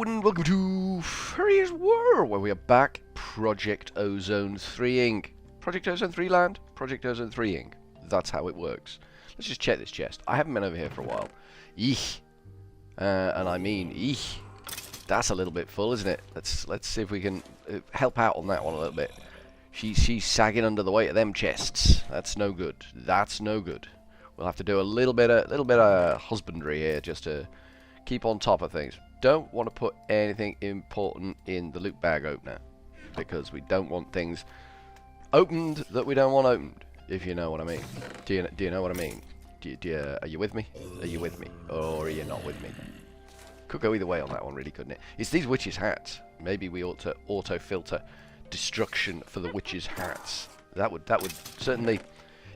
and welcome to Furryearsworld, where we are back. Project Ozone 3ing. Project Ozone 3 land, Project Ozone 3ing. That's how it works. Let's just check this chest. I haven't been over here for a while. Eek. And I mean, eek. That's a little bit full, isn't it? Let's see if we can help out on that one a little bit. She's sagging under the weight of them chests. That's no good. That's no good. We'll have to do a little bit of husbandry here just to keep on top of things. Don't want to put anything important in the loot bag opener, because we don't want things opened that we don't want opened, if you know what I mean. Do you know what I mean? Are you with me? Are you with me? Or are you not with me? Could go either way on that one, really, couldn't it? It's these witches' hats. Maybe we ought to auto-filter destruction for the witches' hats. That would certainly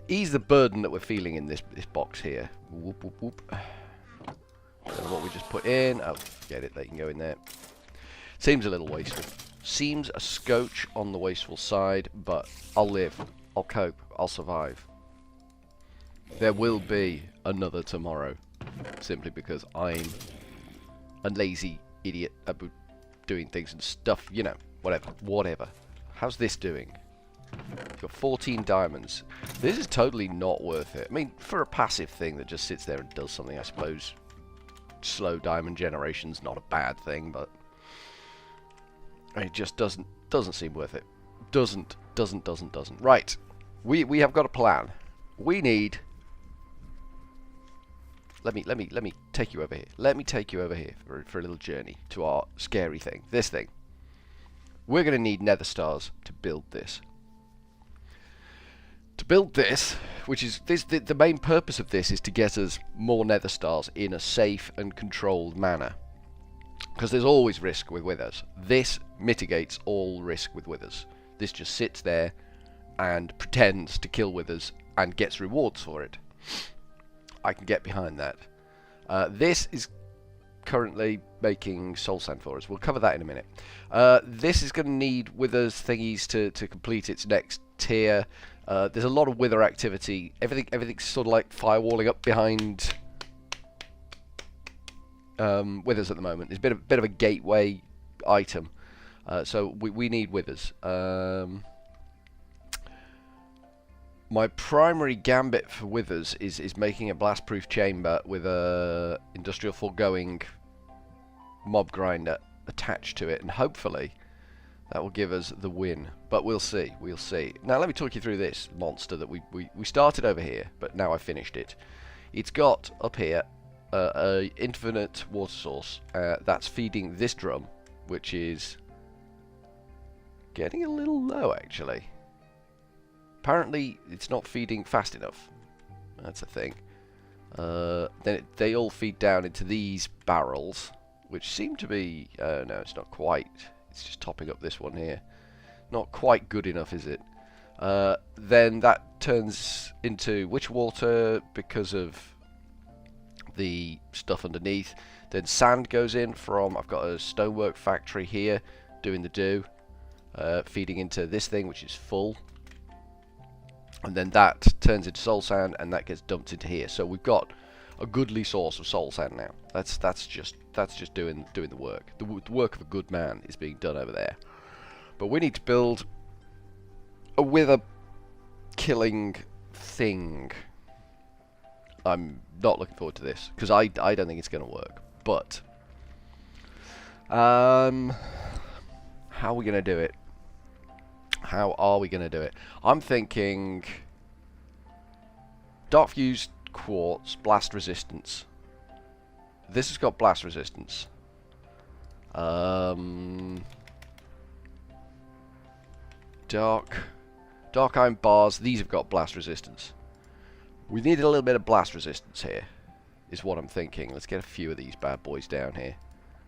ease the burden that we're feeling in this box here. Whoop, whoop, whoop. So what we just put in, oh, get it, they can go in there. Seems a little wasteful. Seems a scotch on the wasteful side, but I'll live. I'll cope. I'll survive. There will be another tomorrow, simply because I'm a lazy idiot about doing things and stuff, you know, whatever. How's this doing? We've got 14 diamonds. This is totally not worth it. I mean, for a passive thing that just sits there and does something, I suppose slow diamond generation's not a bad thing, but it just doesn't seem worth it. Doesn't. Right. We have got a plan. We need. Let me take you over here. Let me take you over here for a little journey to our scary thing. This thing. We're going to need nether stars to build this. To build this, which is the main purpose of this is to get us more nether stars in a safe and controlled manner. Because there's always risk with withers. This mitigates all risk with withers. This just sits there and pretends to kill withers and gets rewards for it. I can get behind that. This is currently making soul sand for us. We'll cover that in a minute. This is going to need withers thingies to complete its next tier. There's a lot of wither activity. Everything's sort of like firewalling up behind withers at the moment. It's a bit of a gateway item. So we need withers. My primary gambit for withers is making a blast-proof chamber with a industrial foregoing mob grinder attached to it, and hopefully that will give us the win. But we'll see. We'll see. Now let me talk you through this monster that we started over here, but now I finished it. It's got up here a infinite water source that's feeding this drum, which is getting a little low actually. Apparently it's not feeding fast enough. That's a thing. Then they all feed down into these barrels, which seem to be no, it's not quite. It's just topping up this one here. Not quite good enough, is it? Then that turns into witch water because of the stuff underneath. Then sand goes in from, I've got a stonework factory here doing the do, feeding into this thing which is full. And then that turns into soul sand, and that gets dumped into here. So we've got a goodly source of soul sand now. That's just doing the work. The work of a good man is being done over there. But we need to build a wither killing thing. I'm not looking forward to this because I don't think it's going to work. But how are we going to do it? How are we going to do it? I'm thinking dark fused quartz, blast resistance. This has got blast resistance. Dark iron bars. These have got blast resistance. We need a little bit of blast resistance here, is what I'm thinking. Let's get a few of these bad boys down here.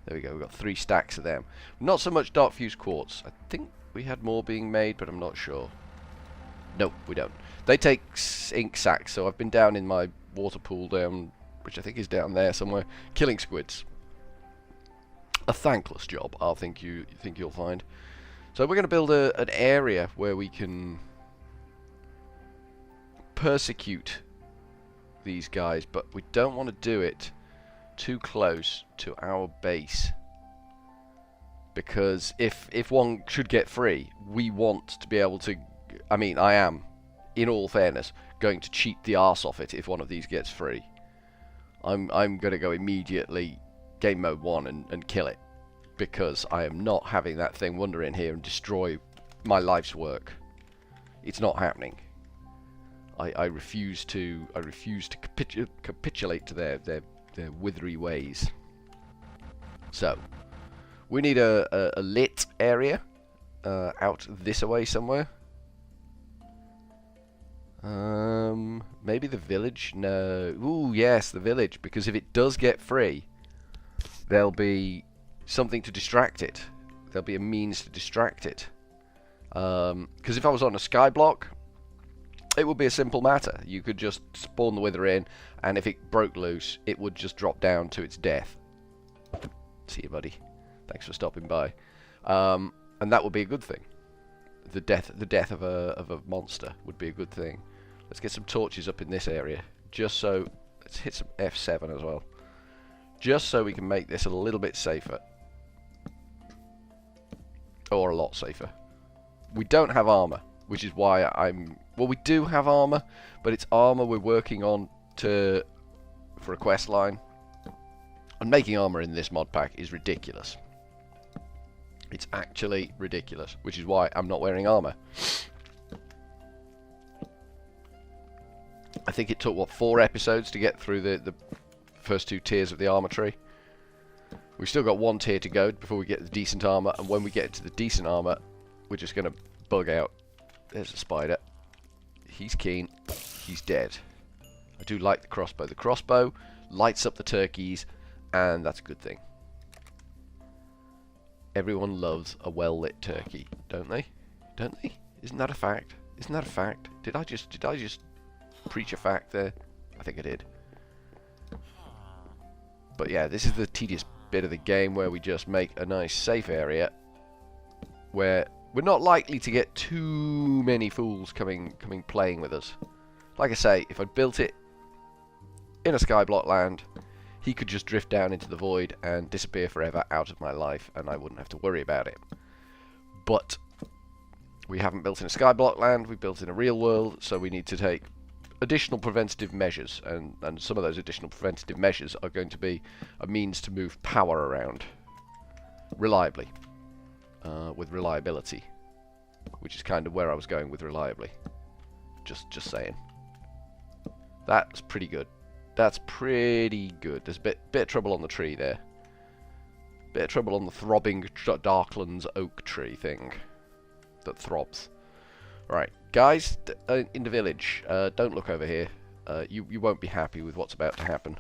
There we go. We've got 3 stacks of them. Not so much dark fused quartz. I think we had more being made, but I'm not sure. No, we don't. They take ink sacks, so I've been down in my water pool down, which I think is down there somewhere, killing squids. A thankless job, I think you'll find. So we're going to build an area where we can persecute these guys, but we don't want to do it too close to our base. because if one should get free, we want to be able to. I mean, I am, in all fairness, going to cheat the arse off it if one of these gets free. I'm going to go immediately game mode 1 and kill it, because I am not having that thing wander in here and destroy my life's work. It's not happening. I refuse to capitulate to their withery ways. So we need a lit area out this away somewhere. Maybe the village? No. Ooh, yes, the village, because if it does get free, there'll be something to distract it. There'll be a means to distract it. Because if I was on a sky block, it would be a simple matter. You could just spawn the wither in, and if it broke loose, it would just drop down to its death. See you, buddy. Thanks for stopping by. And that would be a good thing. The death of a monster would be a good thing. Let's get some torches up in this area, just so. Let's hit some F7 as well, just so we can make this a little bit safer, or a lot safer. We don't have armor, which is why well, we do have armor, but it's armor we're working on for a quest line. And making armor in this mod pack is ridiculous. It's actually ridiculous, which is why I'm not wearing armor. I think it took, what, 4 episodes to get through the first 2 tiers of the armor tree. We've still got 1 tier to go before we get the decent armor, and when we get to the decent armor, we're just going to bug out. There's a spider. He's keen. He's dead. I do like the crossbow. The crossbow lights up the turkeys, and that's a good thing. Everyone loves a well-lit turkey, don't they? Don't they? Isn't that a fact? Isn't that a fact? Did I just preach a fact there? I think I did. But yeah, this is the tedious bit of the game where we just make a nice safe area where we're not likely to get too many fools coming playing with us. Like I say, if I built it in a skyblock land, he could just drift down into the void and disappear forever out of my life, and I wouldn't have to worry about it. But we haven't built in a skyblock land, we built in a real world, so we need to take additional preventative measures, and some of those additional preventative measures are going to be a means to move power around reliably, with reliability, which is kind of where I was going with reliably. Just saying. That's pretty good. That's pretty good. There's a bit of trouble on the tree there. Bit of trouble on the throbbing Darklands oak tree thing that throbs. Right, guys, in the village, don't look over here. You won't be happy with what's about to happen.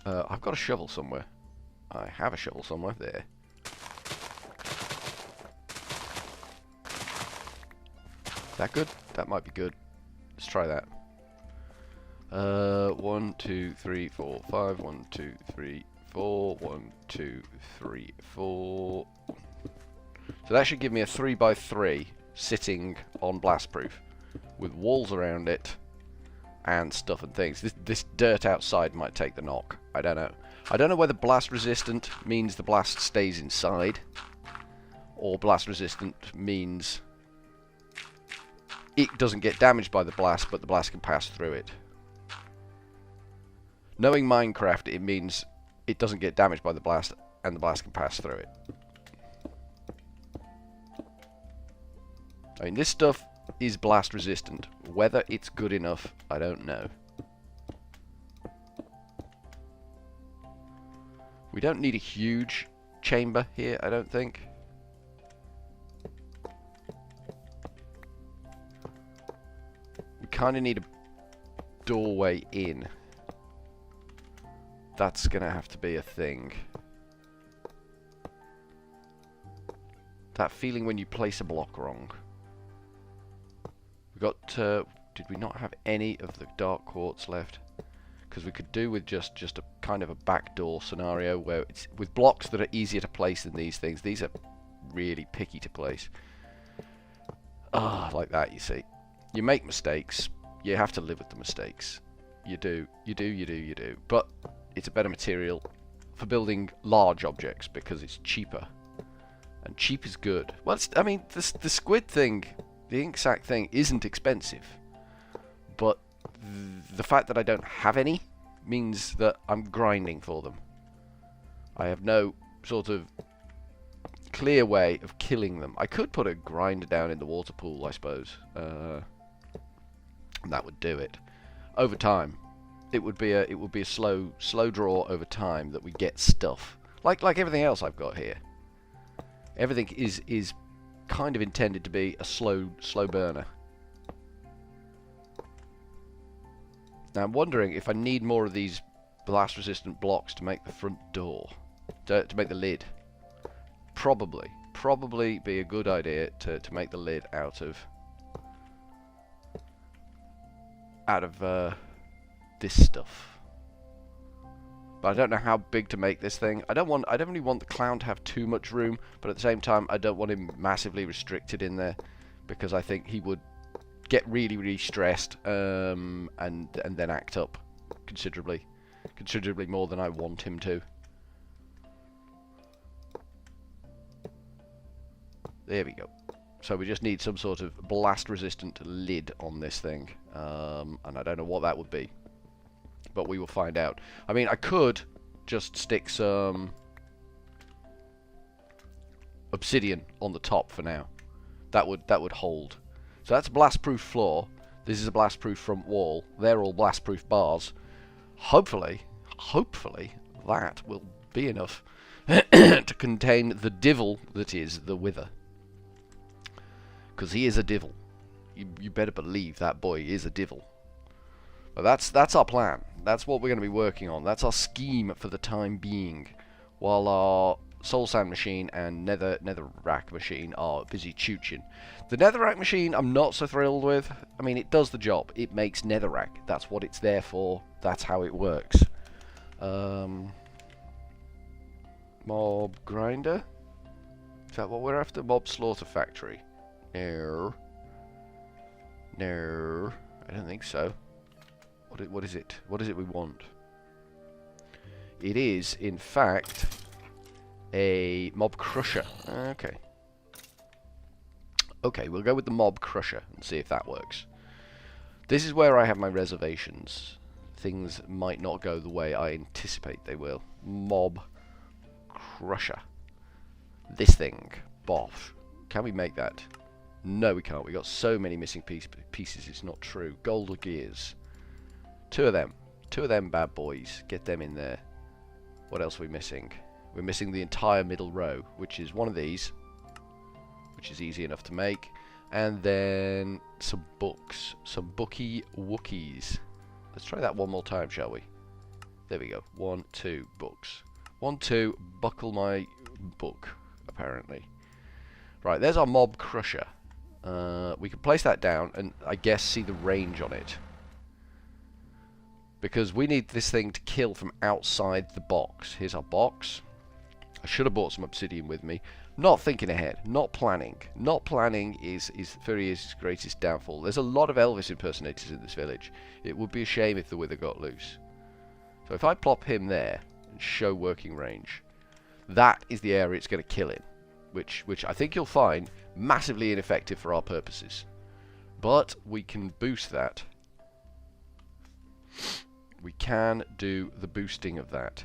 I've got a shovel somewhere. I have a shovel somewhere there. That good? That might be good. Let's try that. 1, 2, 3, 4, 5. 1, 2, 3, 4. 1, 2, 3, 4. So that should give me a 3x3 sitting on blastproof with walls around it and stuff and things. This dirt outside might take the knock. I don't know. I don't know whether blast resistant means the blast stays inside, or blast resistant means it doesn't get damaged by the blast, but the blast can pass through it. Knowing Minecraft, it means it doesn't get damaged by the blast, and the blast can pass through it. I mean, this stuff is blast resistant. Whether it's good enough, I don't know. We don't need a huge chamber here, I don't think. We kind of need a doorway in. That's going to have to be a thing. That feeling when you place a block wrong. We got, did we not have any of the dark quartz left? Because we could do with just a kind of a backdoor scenario where it's with blocks that are easier to place than these things. These are really picky to place. Ah, like that, you see. You make mistakes. You have to live with the mistakes. You do. But it's a better material for building large objects because it's cheaper. And cheap is good. Well, I mean, the squid thing, the ink sac thing, isn't expensive. But the fact that I don't have any means that I'm grinding for them. I have no sort of clear way of killing them. I could put a grinder down in the water pool, I suppose. And that would do it. Over time, it would be a slow draw over time that we get stuff. Like everything else I've got here. Everything is kind of intended to be a slow burner. Now I'm wondering if I need more of these blast resistant blocks to make the front door, to make the lid. Probably be a good idea to make the lid out of this stuff. But I don't know how big to make this thing. I don't really want the clown to have too much room, but at the same time I don't want him massively restricted in there, because I think he would get really stressed and then act up considerably more than I want him to. There we go. So we just need some sort of blast resistant lid on this thing, and I don't know what that would be, but we will find out. I mean, I could just stick some obsidian on the top for now. That would hold. So that's a blast-proof floor. This is a blast-proof front wall. They're all blast-proof bars. Hopefully that will be enough to contain the divil that is the Wither. Because he is a divil. You better believe that boy is a divil. But that's our plan. That's what we're going to be working on. That's our scheme for the time being. While our soul sand machine and netherrack machine are busy chooching. The netherrack machine I'm not so thrilled with. I mean, it does the job. It makes netherrack. That's what it's there for. That's how it works. Mob grinder? Is that what we're after? Mob slaughter factory? No. No. I don't think so. What is it? What is it we want? It is, in fact, a mob crusher. Okay. Okay, we'll go with the mob crusher and see if that works. This is where I have my reservations. Things might not go the way I anticipate they will. Mob crusher. This thing. Bosh. Can we make that? No, we can't. We got so many missing pieces. It's not true. Gold or gears. Two of them. Two of them bad boys. Get them in there. What else are we missing? We're missing the entire middle row, which is one of these, which is easy enough to make. And then some books. Some bookie wookies. Let's try that one more time, shall we? There we go. 1, 2, books. 1, 2, buckle my book, apparently. Right, there's our mob crusher. We can place that down and I guess see the range on it. Because we need this thing to kill from outside the box. Here's our box. I should have brought some obsidian with me. Not thinking ahead. Not planning. Not planning is Furryears's greatest downfall. There's a lot of Elvis impersonators in this village. It would be a shame if the Wither got loose. So if I plop him there and show working range, that is the area it's going to kill in. Which I think you'll find massively ineffective for our purposes. But we can boost that. We can do the boosting of that.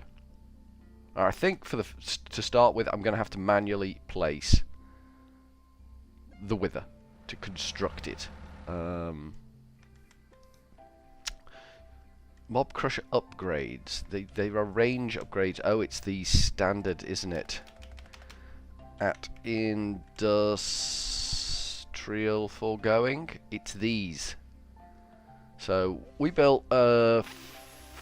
Now, I think for to start with, I'm going to have to manually place the Wither to construct it. Mob Crusher upgrades. They are range upgrades. Oh, it's the standard, isn't it? At industrial foregoing, it's these. So we built a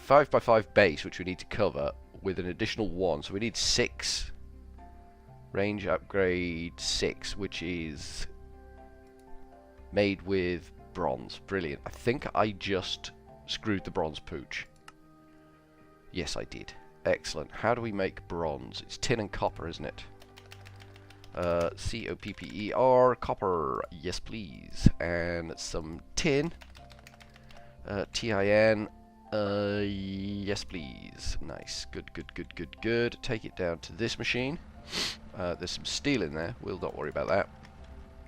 5x5 base, which we need to cover with an additional 1. So we need 6. Range upgrade 6, which is made with bronze. Brilliant. I think I just screwed the bronze pooch. Yes, I did. Excellent. How do we make bronze? It's tin and copper, isn't it? C-O-P-P-E-R, copper, yes please, and some tin, T-I-N, yes please, nice, good, take it down to this machine, there's some steel in there, we'll not worry about that,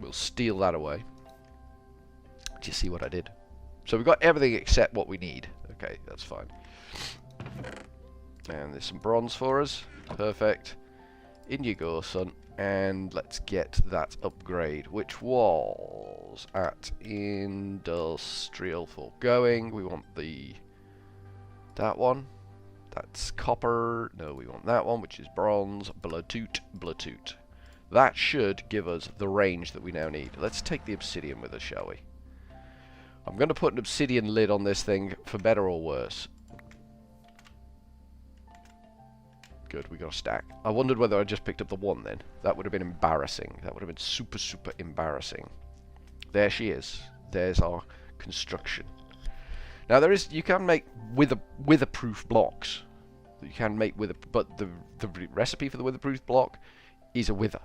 we'll steal that away. Do you see what I did? So we've got everything except what we need, okay, that's fine. And there's some bronze for us, perfect, in you go son. And let's get that upgrade, which was at industrial foregoing. We want that one. That's copper. No, we want that one, which is bronze. Bluetooth. That should give us the range that we now need. Let's take the obsidian with us, shall we? I'm going to put an obsidian lid on this thing, for better or worse. Good, we got a stack. I wondered whether I just picked up the one then. That would have been embarrassing. That would have been super embarrassing. There she is. There's our construction. Now you can make witherproof blocks. You can make but the recipe for the witherproof block is a wither.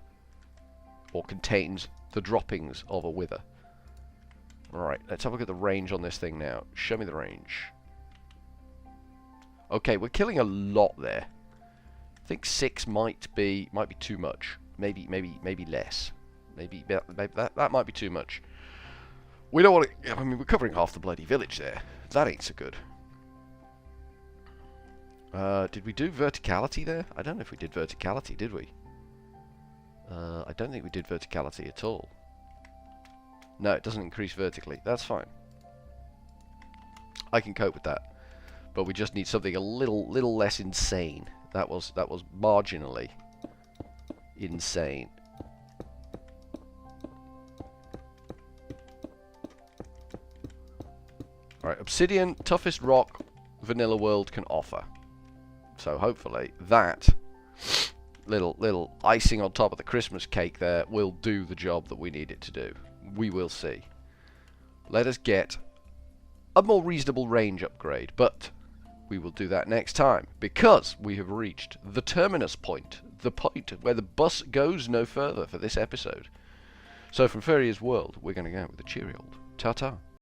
Or contains the droppings of a wither. Alright, let's have a look at the range on this thing now. Show me the range. Okay, we're killing a lot there. I think 6 might be too much. Maybe less. Maybe that might be too much. We don't want to. I mean, we're covering half the bloody village there. That ain't so good. Did we do verticality there? I don't know if we did verticality, did we? I don't think we did verticality at all. No, it doesn't increase vertically. That's fine. I can cope with that. But we just need something a little less insane. That was marginally insane. Alright, Obsidian, toughest rock Vanilla World can offer. So hopefully that little icing on top of the Christmas cake there will do the job that we need it to do. We will see. Let us get a more reasonable range upgrade, but we will do that next time, because we have reached the terminus point, the point where the bus goes no further for this episode. So from Furryearsworld, we're going to go with a cheery old ta-ta.